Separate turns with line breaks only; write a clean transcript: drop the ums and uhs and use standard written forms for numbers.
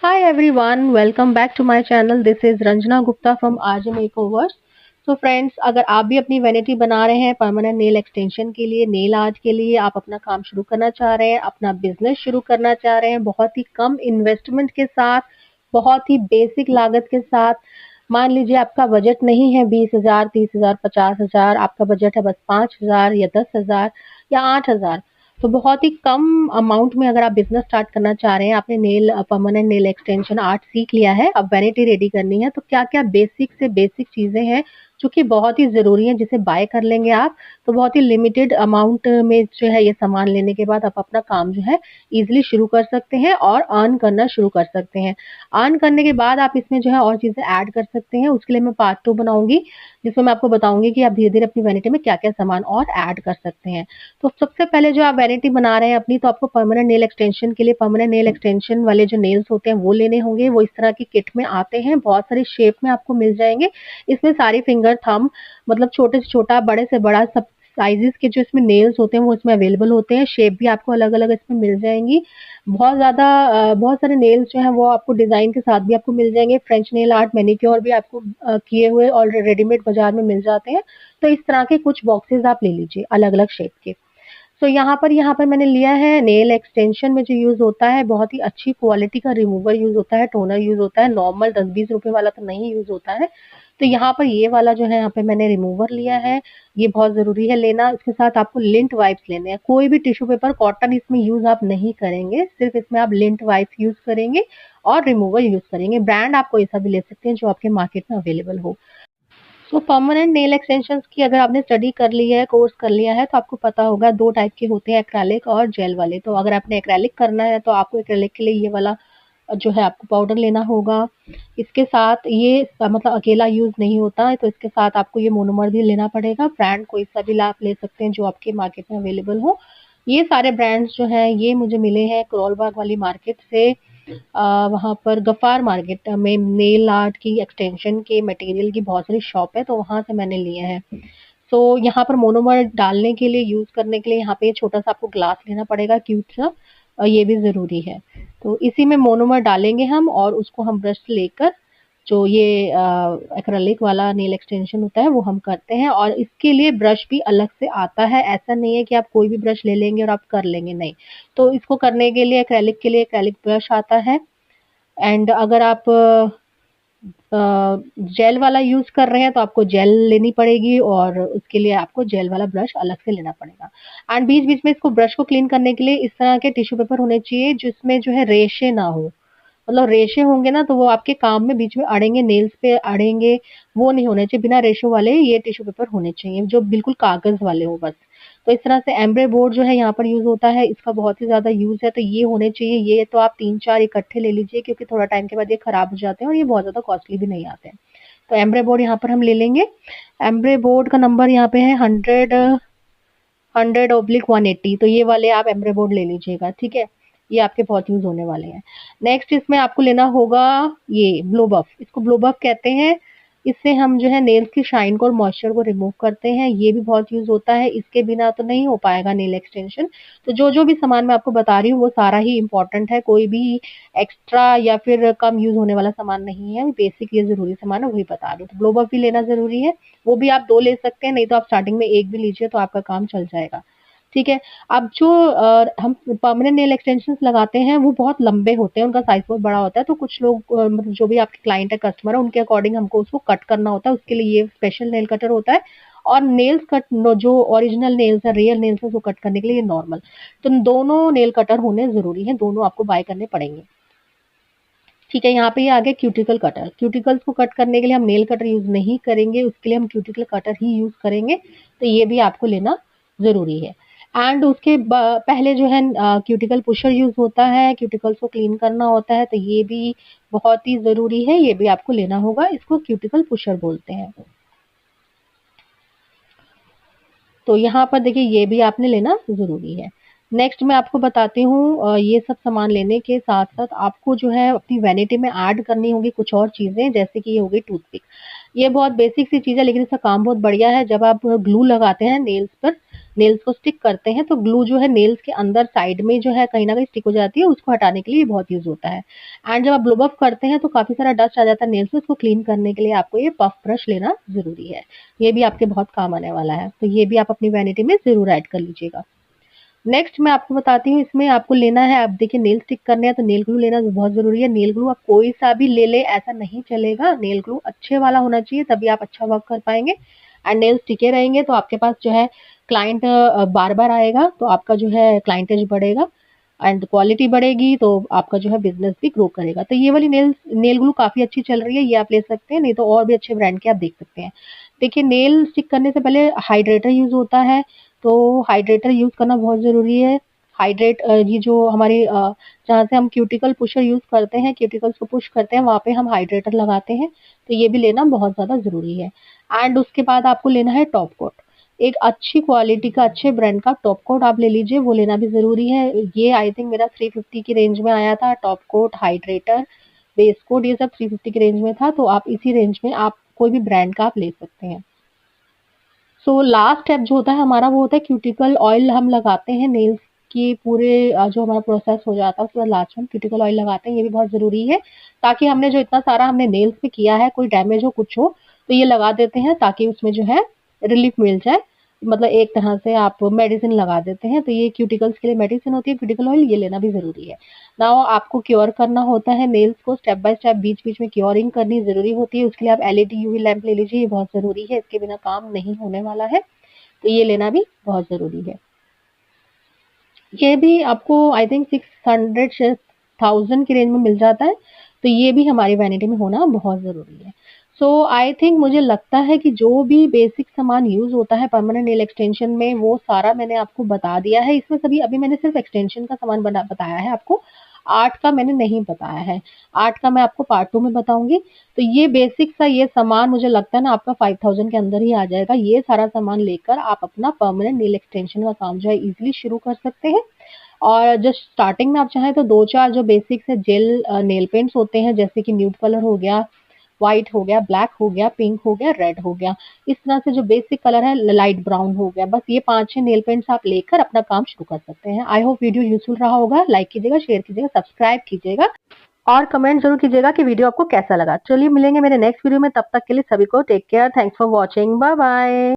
Hi everyone, welcome back to my channel. This is Ranjana Gupta from RJ Makeovers. So friends, अगर आप भी अपनी vanity बना रहे हैं परमानेंट नेल एक्सटेंशन के लिए, नेल आर्ट के लिए, आप अपना काम शुरू करना चाह रहे हैं, अपना बिजनेस शुरू करना चाह रहे हैं, बहुत ही कम इन्वेस्टमेंट के साथ, बहुत ही बेसिक लागत के साथ। मान लीजिए आपका बजट नहीं है 20,000, 30,000, 50,000, आपका बजट है बस 5,000 या 10,000 या 8,000। तो बहुत ही कम अमाउंट में अगर आप बिजनेस स्टार्ट करना चाह रहे हैं, आपने nail permanent nail extension art सीख लिया है, अब वैनिटी रेडी करनी है, तो क्या-क्या बेसिक से बेसिक चीज़ें हैं जो कि बहुत ही ज़रूरी हैं, जिसे बाय कर लेंगे आप, तो बहुत ही लिमिटेड अमाउंट में जो है ये सामान लेने के बाद आप अपना काम जो है ईज़िली शुरू कर सकते हैं और अर्न करना शुरू कर सकते हैं। अर्न करने के बाद आप इसमें जो है और चीज़ें ऐड कर सकते हैं, उसके लिए मैं पार्ट 2 बनाऊँगी, जिसमें मैं आपको बताऊँगी कि आप धीरे-धीरे अपनी वैनिटी में क्या-क्या सामान और ऐड कर सकते हैं। तो सबसे पहले जो आप वैनिटी बना रहे हैं अपनी, तो आपको परमानेंट नेल एक्सटेंशन के लिए परमानेंट नेल एक्सटेंशन वाले जो नेल्स होते हैं वो लेने होंगे। वो इस तरह की किट में आते हैं, बहुत सारी शेप में आपको मिल जाएँगे। इसमें सारी फिंगर, थंब, मतलब छोटे से छोटा, बड़े से बड़ा सब साइज़ेज़ के जो इसमें नेल्स होते हैं वो इसमें अवेलेबल होते हैं। शेप भी आपको अलग-अलग इसमें मिल जाएँगी। बहुत सारे नेल्स जो हैं वो आपको डिज़ाइन के साथ भी आपको मिल जाएँगे। फ्रेंच नेल आर्ट, मैनीक्योर भी आपको किए हुए और रेडीमेड बाज़ार में मिल जाते हैं। तो इस तरह के कुछ बॉक्सेस आप ले लीजिए अलग-अलग शेप के। सो यहाँ पर मैंने लिया है नेल एक्सटेंशन में जो यूज़ होता है, बहुत ही अच्छी क्वालिटी का रिमूवर यूज़ होता है, टोनर यूज़ होता है, नॉर्मल 10-20 रुपए वाला तो नहीं यूज़ होता है। तो यहाँ पर ये वाला जो है यहाँ पे मैंने रिमूवर लिया है, ये बहुत ज़रूरी है लेना। इसके साथ आपको लिंट वाइप्स लेने हैं, कोई भी टिश्यू पेपर, कॉटन इसमें यूज़ आप नहीं करेंगे, सिर्फ़ इसमें आप लिंट वाइप्स यूज़ करेंगे और रिमूवर यूज़ करेंगे। ब्रांड आप कोई सा भी ले सकते हैं जो आपके मार्केट में अवेलेबल हो। तो परमानेंट नेल एक्सटेंशंस की अगर आपने स्टडी कर ली है, कोर्स कर लिया है, तो आपको पता होगा 2 टाइप के होते हैं, एक्रेलिक और जेल वाले। तो अगर आपने एक्रेलिक करना है तो आपको एक्रेलिक के लिए ये वाला जो है आपको पाउडर लेना होगा। इसके साथ ये मतलब अकेला यूज़ नहीं होता है, तो इसके साथ आपको ये मोनोमर भी लेना पड़ेगा। ब्रांड कोई सा भी आप ले सकते हैं जो आपके मार्केट में अवेलेबल हो। ये सारे ब्रांड्स जो हैं ये मुझे मिले हैं करोल बाग वाली मार्केट से। वहाँ पर गफ़ार मार्केट में नेल आर्ट की एक्सटेंशन के मटेरियल की बहुत सारी शॉप है, तो वहाँ से मैंने लिए हैं। तो यहाँ पर मोनोमर डालने के लिए, यूज़ करने के लिए यहाँ पे छोटा-सा आपको ग्लास लेना पड़ेगा क्यूट सा, ये भी ज़रूरी है। तो इसी में मोनोमर डालेंगे हम और उसको हम ब्रश लेकर जो ये एक्रेलिक वाला नेल एक्सटेंशन होता है वो हम करते हैं, और इसके लिए ब्रश भी अलग से आता है। ऐसा नहीं है कि आप कोई भी ब्रश ले लेंगे और आप कर लेंगे, नहीं। तो इसको करने के लिए एक्रेलिक के लिए एक्रेलिक ब्रश आता है। एंड अगर आप जेल वाला यूज़ कर रहे हैं तो आपको जेल लेनी पड़ेगी और उसके लिए आपको जेल वाला ब्रश अलग से लेना पड़ेगा। एंड बीच-बीच में इसको ब्रश को क्लीन करने के लिए इस तरह के टिश्यू पेपर होने चाहिए जिसमें जो है रेशे ना हो। मतलब रेशे होंगे ना तो वो आपके काम में बीच में अड़ेंगे, नेल्स पे अड़ेंगे, वो नहीं होने चाहिए। बिना रेशों वाले ये टिश्यू पेपर होने चाहिए जो बिल्कुल कागज़ वाले हो बस। तो इस तरह से एम्ब्रे बोर्ड जो है यहाँ पर यूज़ होता है, इसका बहुत ही ज़्यादा यूज़ है, तो ये होने चाहिए। ये तो आप 3-4 इकट्ठे ले लीजिए क्योंकि थोड़ा टाइम के बाद ये खराब हो जाते हैं और ये बहुत ज़्यादा कॉस्टली भी नहीं आते हैं। तो एम्ब्रे बोर्ड यहाँ पर हम ले लेंगे। एम्ब्रे बोर्ड का नंबर यहाँ पे है 100/180, तो ये वाले आप एम्ब्रे बोर्ड ले लीजिएगा, ठीक है? ये आपके बहुत यूज़ होने वाले हैं। नेक्स्ट इसमें आपको लेना होगा ये ब्लो बफ, इसको ब्लो बफ कहते हैं। इससे हम जो है नेल्स की शाइन को और मॉइस्चर को रिमूव करते हैं, ये भी बहुत यूज़ होता है। इसके बिना तो नहीं हो पाएगा नेल एक्सटेंशन। तो जो-जो भी सामान मैं आपको बता रही हूँ वो सारा ही इम्पोर्टेंट है, कोई भी एक्स्ट्रा या फिर कम यूज़ होने वाला सामान नहीं है, बेसिक ये ज़रूरी सामान है वही बता रही हूँ। तो ब्लो बफ भी लेना ज़रूरी है, वो भी आप 2 ले सकते हैं, नहीं तो आप स्टार्टिंग में 1 भी लीजिए तो आपका काम चल जाएगा, ठीक है? अब जो हम परमानेंट नेल एक्सटेंशंस लगाते हैं वो बहुत लंबे होते हैं, उनका साइज़ बहुत बड़ा होता है, तो कुछ लोग मतलब जो भी आपके क्लाइंट है, कस्टमर है, उनके अकॉर्डिंग हमको उसको कट करना होता है, उसके लिए ये स्पेशल नेल कटर होता है। और नेल्स कट नो जो ओरिजिनल नेल्स है, रियल नेल्स है, उसको कट करने के लिए ये नॉर्मल। तो दोनों नेल कटर होने ज़रूरी हैं, दोनों आपको बाय करने पड़ेंगे। ठीक है, यहाँ पे ये आ गया क्यूटिकल कटर। क्यूटिकल्स को कट करने के लिए हम नेल कटर यूज़ नहीं करेंगे, उसके लिए हम क्यूटिकल कटर ही यूज़ करेंगे, तो ये भी आपको लेना ज़रूरी है। एंड उसके पहले जो है क्यूटिकल पुशर यूज़ होता है, क्यूटिकल्स को क्लीन करना होता है, तो ये भी बहुत ही ज़रूरी है, ये भी आपको लेना होगा, इसको क्यूटिकल पुशर बोलते हैं। तो यहाँ पर देखिए ये भी आपने लेना ज़रूरी है। नेक्स्ट मैं आपको बताती हूँ, ये सब सामान लेने के साथ-साथ आपको जो है अपनी वैनिटी में ऐड करनी होंगी कुछ और चीज़ें, जैसे कि ये हो गई टूथपिक। ये बहुत बेसिक सी चीज़ है लेकिन इसका काम बहुत बढ़िया है। जब आप ग्लू लगाते हैं नेल्स पर, नेल्स को स्टिक करते हैं तो ग्लू जो है नेल्स के अंदर साइड में जो है कहीं न कहीं स्टिक हो जाती है, उसको हटाने के लिए ये बहुत यूज़ होता है। एंड जब आप ब्लो ऑफ करते हैं तो काफ़ी सारा डस्ट आ जाता है नेल्स पे, उसको क्लीन करने के लिए आपको ये पफ ब्रश लेना ज़रूरी है। ये भी आपके बहुत काम आने वाला है, तो ये भी आप अपनी वैनिटी में ज़रूर ऐड कर लीजिएगा। नेक्स्ट मैं आपको बताती हूँ, इसमें आपको लेना है, आप देखिए नेल स्टिक करने हैं तो नेल ग्लू लेना बहुत ज़रूरी है। नेल ग्लू आप कोई सा भी ले लें ऐसा नहीं चलेगा, नेल ग्लू अच्छे वाला होना चाहिए तभी आप अच्छा वर्क कर पाएँगे एंड नेल्स टिके रहेंगे तो आपके पास जो है क्लाइंट बार-बार आएगा तो आपका जो है क्लाइंटेज बढ़ेगा एंड क्वालिटी बढ़ेगी तो आपका जो है बिज़नेस भी ग्रो करेगा। तो ये वाली नेल ग्लू काफ़ी अच्छी चल रही है, ये आप ले सकते हैं, नहीं तो और भी अच्छे ब्रांड के आप देख सकते हैं। देखिए नेल स्टिक करने से पहले हाइड्रेटर यूज़ होता है, तो हाइड्रेटर यूज़ करना बहुत ज़रूरी है। ये जो हमारी जहाँ से हम क्यूटिकल पुशर यूज़ करते हैं, क्यूटिकल्स को पुश करते हैं, वहाँ पे हम हाइड्रेटर लगाते हैं, तो ये भी लेना बहुत ज़्यादा ज़रूरी है। एंड उसके बाद आपको लेना है टॉप कोट। एक अच्छी क्वालिटी का, अच्छे ब्रांड का टॉप कोट आप ले लीजिए, वो लेना भी ज़रूरी है। ये आई थिंक मेरा 350 की रेंज में आया था, top coat, hydrator, base coat ये सब 350 की रेंज में था, तो आप इसी रेंज में आप कोई भी ब्रांड का आप ले सकते हैं। सो लास्ट स्टेप जो होता है हमारा वो होता है क्यूटिकल ऑयल हम लगाते हैं नेल्स की पूरे जो हमारा प्रोसेस हो जाता है उसके बाद लास्ट में क्यूटिकल ऑयल लगाते हैं, ये भी बहुत ज़रूरी है ताकि हमने जो इतना सारा हमने नेल्स पे किया है कोई डैमेज हो कुछ हो तो ये लगा देते हैं ताकि उसमें जो है रिलीफ मिल जाए। मतलब एक तरह से आप मेडिसिन लगा देते हैं तो ये क्यूटिकल्स के लिए मेडिसिन होती है, क्यूटिकल ऑयल ये लेना भी ज़रूरी है। नाउ आपको क्योर करना होता है नेल्स को स्टेप बाय स्टेप, बीच-बीच में क्योरिंग करनी ज़रूरी होती है, उसके लिए आप एलईडी यूवी लैंप ले लीजिए, ये बहुत ज़रूरी है, इसके बिना काम नहीं होने वाला है, तो ये लेना भी बहुत ज़रूरी है। ये भी आपको आई थिंक 600 से 1000 की रेंज में मिल जाता है, तो ये भी हमारी वैनिटी में होना बहुत ज़रूरी है। सो आई थिंक मुझे लगता है कि जो भी बेसिक सामान यूज़ होता है परमानेंट नेल एक्सटेंशन में वो सारा मैंने आपको बता दिया है। इसमें सभी अभी मैंने सिर्फ़ एक्सटेंशन का सामान बताया है आपको, आर्ट का मैंने नहीं बताया है। आर्ट का मैं आपको पार्ट 2 में बताऊँगी। तो ये बेसिक सा ये सामान मुझे लगता है ना आपका 5000 के अंदर ही आ जाएगा। ये सारा सामान लेकर आप अपना परमानेंट नेल एक्सटेंशन का काम जो है ईज़िली शुरू कर सकते हैं। और जस्ट स्टार्टिंग में आप चाहें तो 2-4 जो बेसिक्स है जेल नेल पेंट्स होते हैं जैसे कि न्यूड कलर हो गया, व्हाइट हो गया, ब्लैक हो गया, पिंक हो गया, रेड हो गया। इस तरह से जो बेसिक कलर है लाइट ब्राउन हो गया। बस ये 5-6 नेल पेंट्स आप लेकर अपना काम शुरू कर सकते हैं। आई होप वीडियो यूज़फुल रहा होगा। लाइक कीजिएगा, शेयर कीजिएगा, सब्सक्राइब कीजिएगा और कमेंट ज़रूर कीजिएगा कि वीडियो आपको कैसा लगा। चलिए मिलेंगे मेरे नेक्स्ट वीडियो में, तब तक के लिए सभी को take care. Thanks for watching. Bye bye.